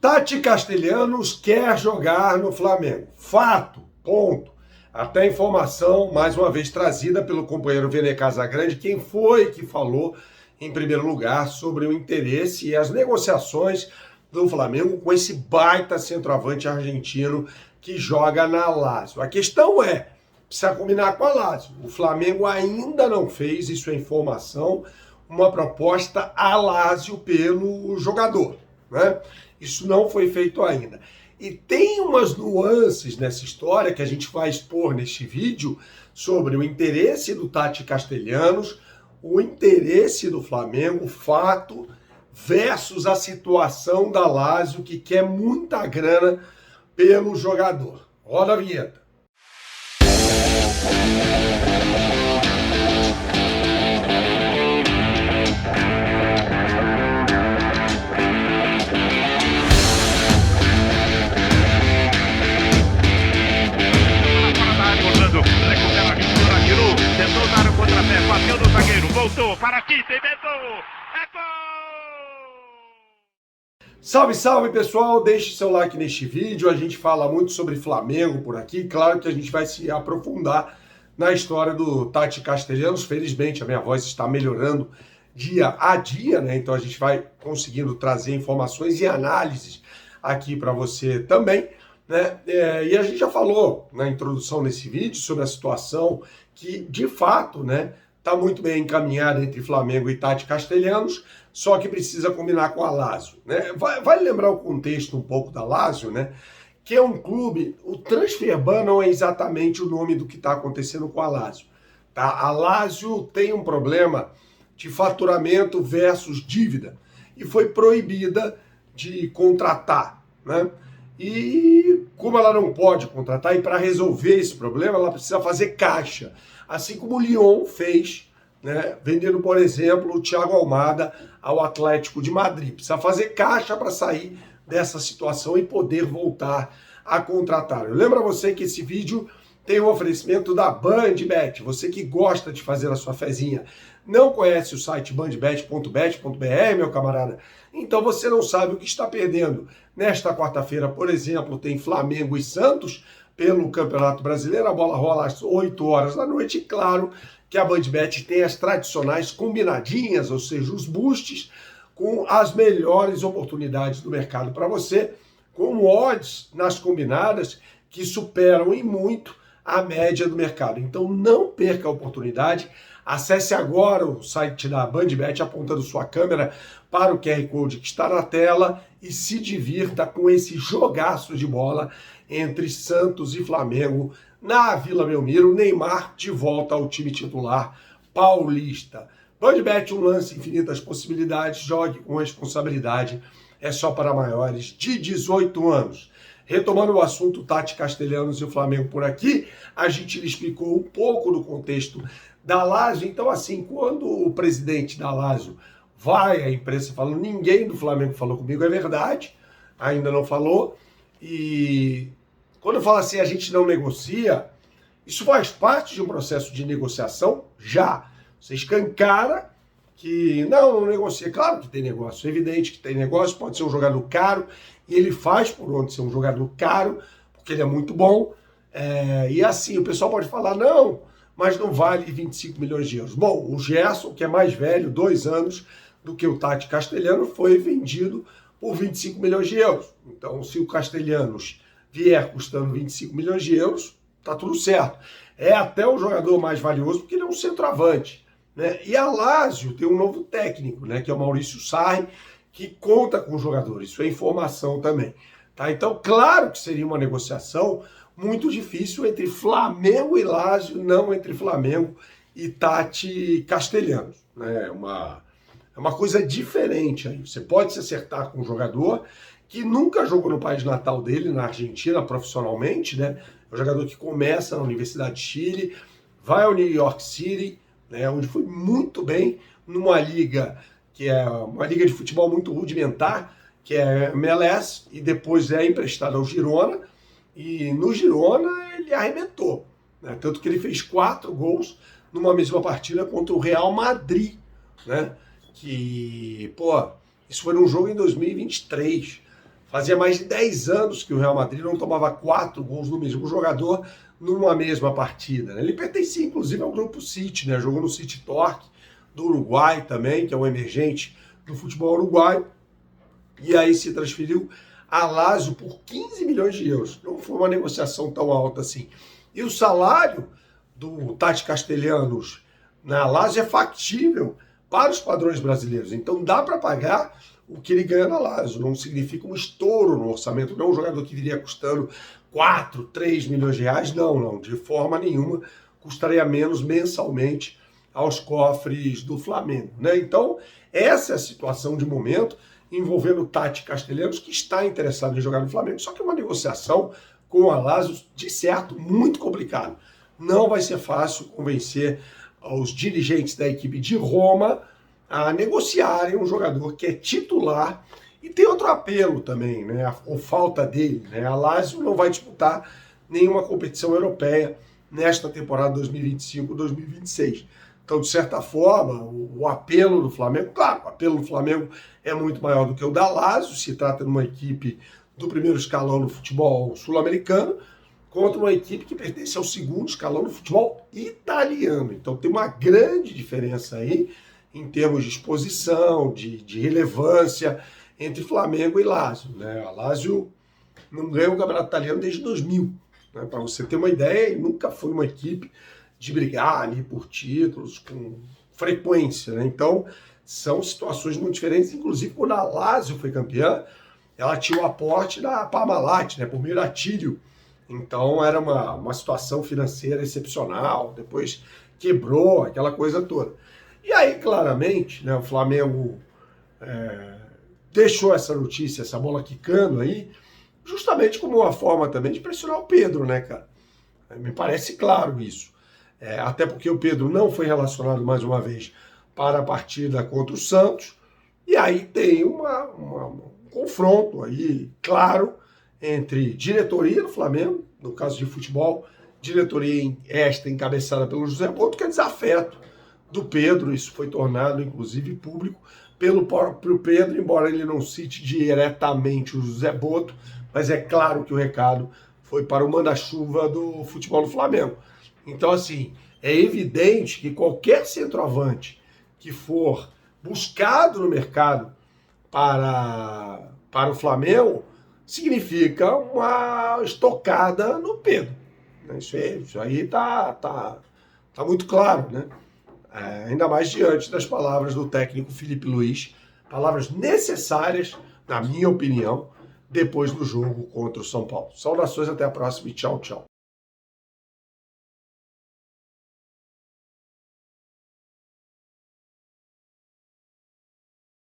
Tati Castelhanos quer jogar no Flamengo. Fato, ponto. Até informação, mais uma vez trazida pelo companheiro Vene Casagrande, quem foi que falou, em primeiro lugar, sobre o interesse e as negociações do Flamengo com esse baita centroavante argentino que joga na Lazio. A questão é, precisa combinar com a Lazio. O Flamengo ainda não fez, isso é informação, uma proposta à Lazio pelo jogador, né? Isso não foi feito ainda. E tem umas nuances nessa história que a gente vai expor neste vídeo sobre o interesse do Tati Castelhanos, o interesse do Flamengo, fato, versus a situação da Lazio, que quer muita grana pelo jogador. Roda a vinheta. Tentou dar o contrapé, bateu no zagueiro, voltou, para aqui, tem medo, é gol! Salve, salve pessoal, deixe seu like neste vídeo, a gente fala muito sobre Flamengo por aqui, claro que a gente vai se aprofundar na história do Tati Castelhanos, felizmente a minha voz está melhorando dia a dia, né? Então a gente vai conseguindo trazer informações e análises aqui para você também, né? E a gente já falou na introdução desse vídeo sobre a situação que, de fato, né, está muito bem encaminhada entre Flamengo e Tati Castelhanos, só que precisa combinar com a Lazio, né? Vai lembrar o contexto um pouco da Lazio, né? Que é um clube, o Transferban não é exatamente o nome do que está acontecendo com a Lazio, tá? A Lazio tem um problema de faturamento versus dívida e foi proibida de contratar, né? E como ela não pode contratar, e para resolver esse problema, ela precisa fazer caixa. Assim como o Lyon fez, né, vendendo, por exemplo, o Thiago Almada ao Atlético de Madrid. Precisa fazer caixa para sair dessa situação e poder voltar a contratar. Eu lembro a você que esse vídeo tem um oferecimento da BandBet. Você que gosta de fazer a sua fezinha, não conhece o site bandbet.bet.br, meu camarada? Então você não sabe o que está perdendo. Nesta quarta-feira, por exemplo, tem Flamengo e Santos pelo Campeonato Brasileiro. A bola rola às 8 horas da noite. E claro que a BandBet tem as tradicionais combinadinhas, ou seja, os boosts com as melhores oportunidades do mercado para você, com odds nas combinadas que superam em muito a média do mercado. Então não perca a oportunidade. Acesse agora o site da BandBet apontando sua câmera para o QR Code que está na tela e se divirta com esse jogaço de bola entre Santos e Flamengo na Vila Belmiro. Neymar de volta ao time titular paulista. BandBet, um lance, infinitas possibilidades, jogue com responsabilidade, é só para maiores de 18 anos. Retomando o assunto Tati Castelhanos e o Flamengo por aqui, a gente lhe explicou um pouco do contexto da Lazio. Então, assim, quando o presidente da Lazio vai à imprensa falando, ninguém do Flamengo falou comigo, é verdade, ainda não falou. E quando eu falo assim, a gente não negocia, isso faz parte de um processo de negociação já. Você escancara que não negocia. Claro que tem negócio, é evidente que tem negócio, pode ser um jogador caro, e ele faz por onde ser um jogador caro, porque ele é muito bom. E assim, o pessoal pode falar, não, mas não vale 25 milhões de euros. Bom, o Gerson, que é mais velho, 2 anos do que o Tati Castelhanos, foi vendido por 25 milhões de euros. Então, se o Castelhanos vier custando 25 milhões de euros, tá tudo certo. É até o jogador mais valioso, porque ele é um centroavante, né? E a Lazio tem um novo técnico, né, que é o Maurício Sarri, que conta com o jogador. Isso é informação também, tá? Então, claro que seria uma negociação muito difícil entre Flamengo e Lazio, não entre Flamengo e Tati Castelhanos, né? É uma coisa diferente aí. Você pode se acertar com um jogador que nunca jogou no país natal dele, na Argentina, profissionalmente, né? É um jogador que começa na Universidade de Chile, vai ao New York City, né, onde foi muito bem numa liga que é uma liga de futebol muito rudimentar, que é MLS, e depois é emprestado ao Girona, e no Girona ele arrebentou, né, tanto que ele fez 4 gols numa mesma partida contra o Real Madrid, né, que, pô, isso foi num jogo em 2023, Fazia mais de 10 anos que o Real Madrid não tomava 4 gols do mesmo jogador numa mesma partida, né? Ele pertencia, inclusive, ao Grupo City, né? Jogou no City Torque, do Uruguai também, que é um emergente do futebol uruguaio. E aí se transferiu a Lazio por 15 milhões de euros. Não foi uma negociação tão alta assim. E o salário do Tati Castellanos na Lazio é factível para os padrões brasileiros. Então dá para pagar o que ele ganha na Lazio. Não significa um estouro no orçamento. Não é um jogador que viria custando 4, 3 milhões de reais. Não. De forma nenhuma custaria menos mensalmente aos cofres do Flamengo, né? Então essa é a situação de momento envolvendo o Tati Castellanos, que está interessado em jogar no Flamengo. Só que é uma negociação com a Lazio, de certo, muito complicado. Não vai ser fácil convencer os dirigentes da equipe de Roma a negociarem um jogador que é titular. E tem outro apelo também, né? Ou falta dele, né? A Lazio não vai disputar nenhuma competição europeia nesta temporada 2025-2026. Então, de certa forma, o apelo do Flamengo, claro, o apelo do Flamengo é muito maior do que o da Lazio, se trata de uma equipe do primeiro escalão no futebol sul-americano, contra uma equipe que pertence ao segundo escalão no futebol italiano. Então tem uma grande diferença aí em termos de exposição, de relevância entre Flamengo e Lazio, né? A Lazio não ganha o campeonato italiano desde 2000, né? Para você ter uma ideia, nunca foi uma equipe de brigar ali por títulos com frequência, né? Então são situações muito diferentes. Inclusive quando a Lazio foi campeã, ela tinha o aporte da Parmalat, né? Por meio da Tírio. Então era uma situação financeira excepcional, depois quebrou, aquela coisa toda. E aí, claramente, né, o Flamengo deixou essa notícia, essa bola quicando aí, justamente como uma forma também de pressionar o Pedro, né, cara? Me parece claro isso. Até porque o Pedro não foi relacionado mais uma vez para a partida contra o Santos, e aí tem um confronto aí, claro, entre diretoria do Flamengo, no caso de futebol, diretoria esta encabeçada pelo José Boto, que é desafeto do Pedro. Isso foi tornado, inclusive, público pelo próprio Pedro, embora ele não cite diretamente o José Boto, mas é claro que o recado foi para o manda-chuva do futebol do Flamengo. Então, assim, é evidente que qualquer centroavante que for buscado no mercado para o Flamengo significa uma estocada no Pedro. Isso aí tá muito claro, né? Ainda mais diante das palavras do técnico Felipe Luiz, palavras necessárias, na minha opinião, depois do jogo contra o São Paulo. Saudações, até a próxima e tchau, tchau.